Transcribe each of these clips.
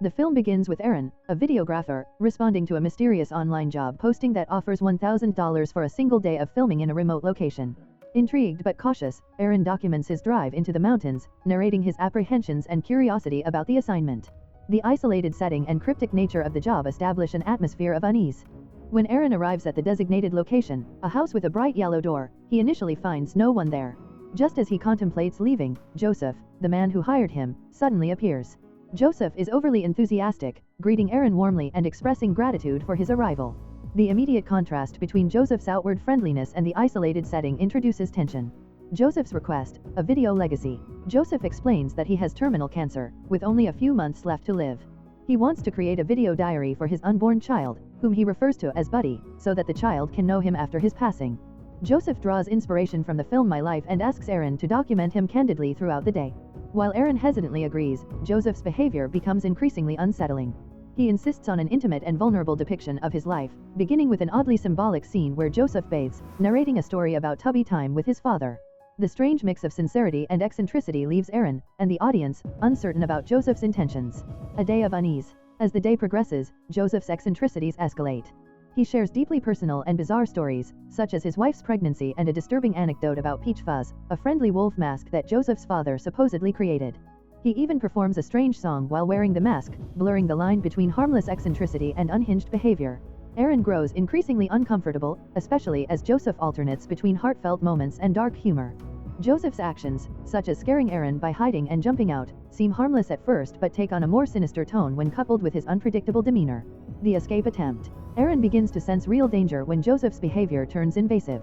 The film begins with Aaron, a videographer, responding to a mysterious online job posting that offers $1,000 for a single day of filming in a remote location. Intrigued but cautious, Aaron documents his drive into the mountains, narrating his apprehensions and curiosity about the assignment. The isolated setting and cryptic nature of the job establish an atmosphere of unease. When Aaron arrives at the designated location, a house with a bright yellow door, he initially finds no one there. Just as he contemplates leaving, Joseph, the man who hired him, suddenly appears. Joseph is overly enthusiastic, greeting Aaron warmly and expressing gratitude for his arrival. The immediate contrast between Joseph's outward friendliness and the isolated setting introduces tension. Joseph's request, a video legacy. Joseph explains that he has terminal cancer, with only a few months left to live. He wants to create a video diary for his unborn child, whom he refers to as Buddy, so that the child can know him after his passing. Joseph draws inspiration from the film My Life and asks Aaron to document him candidly throughout the day. While Aaron hesitantly agrees, Joseph's behavior becomes increasingly unsettling. He insists on an intimate and vulnerable depiction of his life, beginning with an oddly symbolic scene where Joseph bathes, narrating a story about tubby time with his father. The strange mix of sincerity and eccentricity leaves Aaron, and the audience, uncertain about Joseph's intentions. A day of unease. As the day progresses, Joseph's eccentricities escalate. He shares deeply personal and bizarre stories, such as his wife's pregnancy and a disturbing anecdote about Peach Fuzz, a friendly wolf mask that Joseph's father supposedly created. He even performs a strange song while wearing the mask, blurring the line between harmless eccentricity and unhinged behavior. Aaron grows increasingly uncomfortable, especially as Joseph alternates between heartfelt moments and dark humor. Joseph's actions, such as scaring Aaron by hiding and jumping out, seem harmless at first but take on a more sinister tone when coupled with his unpredictable demeanor. The escape attempt. Aaron begins to sense real danger when Joseph's behavior turns invasive.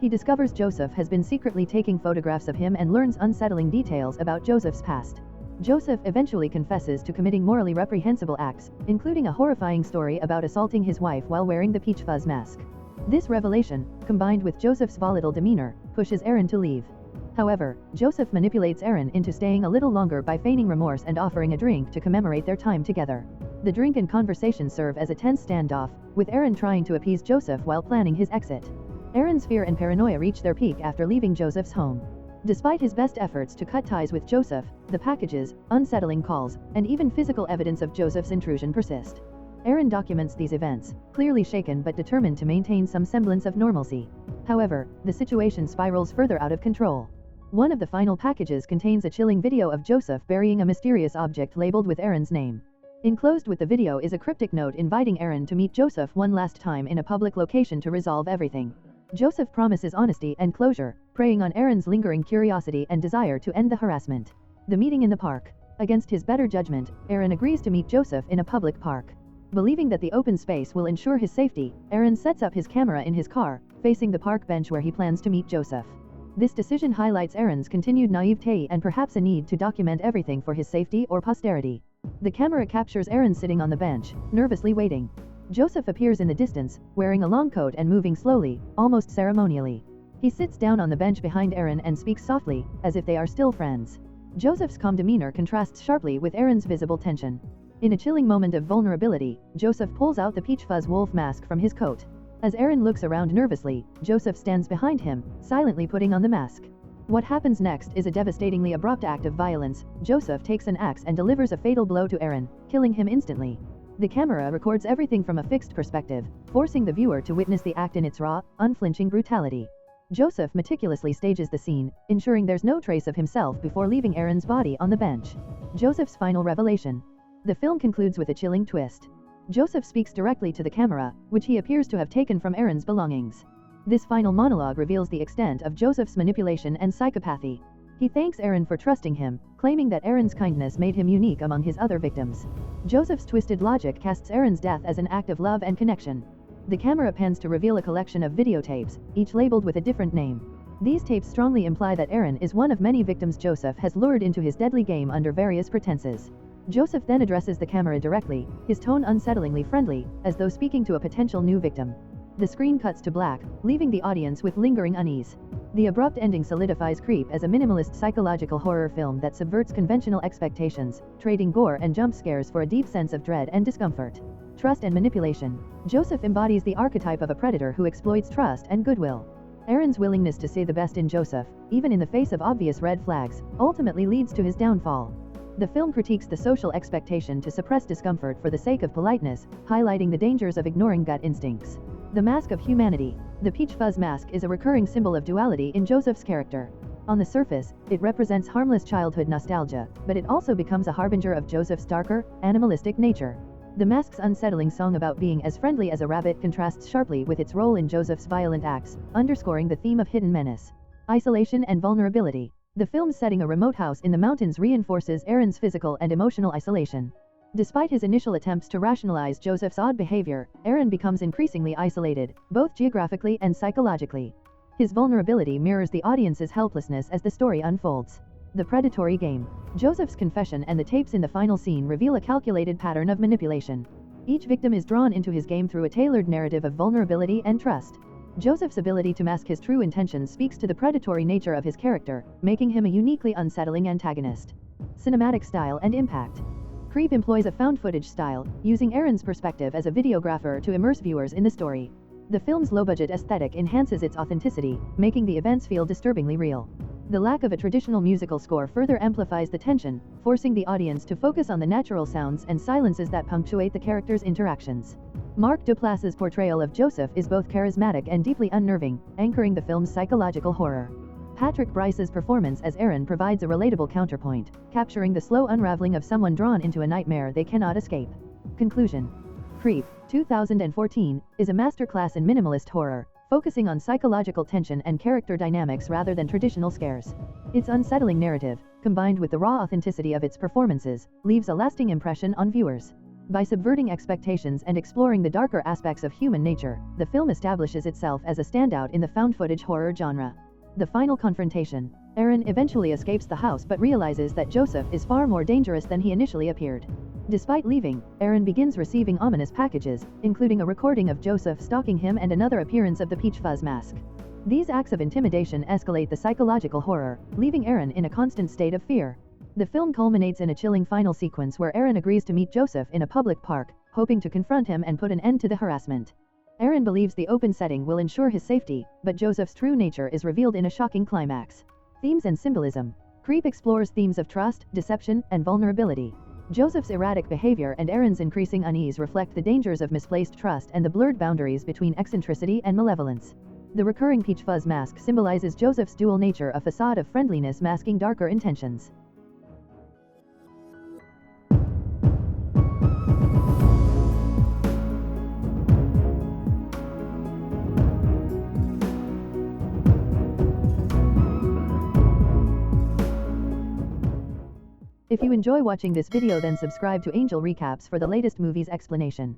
He discovers Joseph has been secretly taking photographs of him and learns unsettling details about Joseph's past. Joseph eventually confesses to committing morally reprehensible acts, including a horrifying story about assaulting his wife while wearing the Peach Fuzz mask. This revelation, combined with Joseph's volatile demeanor, pushes Aaron to leave. However, Joseph manipulates Aaron into staying a little longer by feigning remorse and offering a drink to commemorate their time together. The drink and conversation serve as a tense standoff, with Aaron trying to appease Joseph while planning his exit. Aaron's fear and paranoia reach their peak after leaving Joseph's home. Despite his best efforts to cut ties with Joseph, the packages, unsettling calls, and even physical evidence of Joseph's intrusion persist. Aaron documents these events, clearly shaken but determined to maintain some semblance of normalcy. However, the situation spirals further out of control. One of the final packages contains a chilling video of Joseph burying a mysterious object labeled with Aaron's name. Enclosed with the video is a cryptic note inviting Aaron to meet Joseph one last time in a public location to resolve everything. Joseph promises honesty and closure, preying on Aaron's lingering curiosity and desire to end the harassment. The meeting in the park. Against his better judgment, Aaron agrees to meet Joseph in a public park. Believing that the open space will ensure his safety, Aaron sets up his camera in his car, facing the park bench where he plans to meet Joseph. This decision highlights Aaron's continued naivete and perhaps a need to document everything for his safety or posterity. The camera captures Aaron sitting on the bench, nervously waiting. Joseph appears in the distance, wearing a long coat and moving slowly, almost ceremonially. He sits down on the bench behind Aaron and speaks softly, as if they are still friends. Joseph's calm demeanor contrasts sharply with Aaron's visible tension. In a chilling moment of vulnerability, Joseph pulls out the Peach Fuzz wolf mask from his coat. As Aaron looks around nervously, Joseph stands behind him, silently putting on the mask. What happens next is a devastatingly abrupt act of violence. Joseph takes an axe and delivers a fatal blow to Aaron, killing him instantly. The camera records everything from a fixed perspective, forcing the viewer to witness the act in its raw, unflinching brutality. Joseph meticulously stages the scene, ensuring there's no trace of himself before leaving Aaron's body on the bench. Joseph's final revelation. The film concludes with a chilling twist. Joseph speaks directly to the camera, which he appears to have taken from Aaron's belongings. This final monologue reveals the extent of Joseph's manipulation and psychopathy. He thanks Aaron for trusting him, claiming that Aaron's kindness made him unique among his other victims. Joseph's twisted logic casts Aaron's death as an act of love and connection. The camera pans to reveal a collection of videotapes, each labeled with a different name. These tapes strongly imply that Aaron is one of many victims Joseph has lured into his deadly game under various pretenses. Joseph then addresses the camera directly, his tone unsettlingly friendly, as though speaking to a potential new victim. The screen cuts to black, leaving the audience with lingering unease. The abrupt ending solidifies Creep as a minimalist psychological horror film that subverts conventional expectations, trading gore and jump scares for a deep sense of dread and discomfort. Trust and manipulation. Joseph embodies the archetype of a predator who exploits trust and goodwill. Aaron's willingness to see the best in Joseph, even in the face of obvious red flags, ultimately leads to his downfall. The film critiques the social expectation to suppress discomfort for the sake of politeness, highlighting the dangers of ignoring gut instincts. The mask of humanity. The peach fuzz mask is a recurring symbol of duality in Joseph's character. On the surface, it represents harmless childhood nostalgia, but it also becomes a harbinger of Joseph's darker, animalistic nature. The mask's unsettling song about being as friendly as a rabbit contrasts sharply with its role in Joseph's violent acts, underscoring the theme of hidden menace. Isolation and vulnerability. The film's setting, a remote house in the mountains, reinforces Aaron's physical and emotional isolation. Despite his initial attempts to rationalize Joseph's odd behavior, Aaron becomes increasingly isolated, both geographically and psychologically. His vulnerability mirrors the audience's helplessness as the story unfolds. The predatory game. Joseph's confession and the tapes in the final scene reveal a calculated pattern of manipulation. Each victim is drawn into his game through a tailored narrative of vulnerability and trust. Joseph's ability to mask his true intentions speaks to the predatory nature of his character, making him a uniquely unsettling antagonist. Cinematic style and impact. Creep employs a found footage style, using Aaron's perspective as a videographer to immerse viewers in the story. The film's low-budget aesthetic enhances its authenticity, making the events feel disturbingly real. The lack of a traditional musical score further amplifies the tension, forcing the audience to focus on the natural sounds and silences that punctuate the characters' interactions. Mark Duplass's portrayal of Joseph is both charismatic and deeply unnerving, anchoring the film's psychological horror. Patrick Brice's performance as Aaron provides a relatable counterpoint, capturing the slow unraveling of someone drawn into a nightmare they cannot escape. Conclusion. Creep, 2014, is a masterclass in minimalist horror, focusing on psychological tension and character dynamics rather than traditional scares. Its unsettling narrative, combined with the raw authenticity of its performances, leaves a lasting impression on viewers. By subverting expectations and exploring the darker aspects of human nature, the film establishes itself as a standout in the found-footage horror genre. The final confrontation. Aaron eventually escapes the house but realizes that Joseph is far more dangerous than he initially appeared. Despite leaving, Aaron begins receiving ominous packages, including a recording of Joseph stalking him and another appearance of the peach fuzz mask. These acts of intimidation escalate the psychological horror, leaving Aaron in a constant state of fear. The film culminates in a chilling final sequence where Aaron agrees to meet Joseph in a public park, hoping to confront him and put an end to the harassment. Aaron believes the open setting will ensure his safety, but Joseph's true nature is revealed in a shocking climax. Themes and symbolism. Creep explores themes of trust, deception, and vulnerability. Joseph's erratic behavior and Aaron's increasing unease reflect the dangers of misplaced trust and the blurred boundaries between eccentricity and malevolence. The recurring peach fuzz mask symbolizes Joseph's dual nature, a facade of friendliness masking darker intentions. If you enjoy watching this video, then subscribe to Angel Recaps for the latest movies explanation.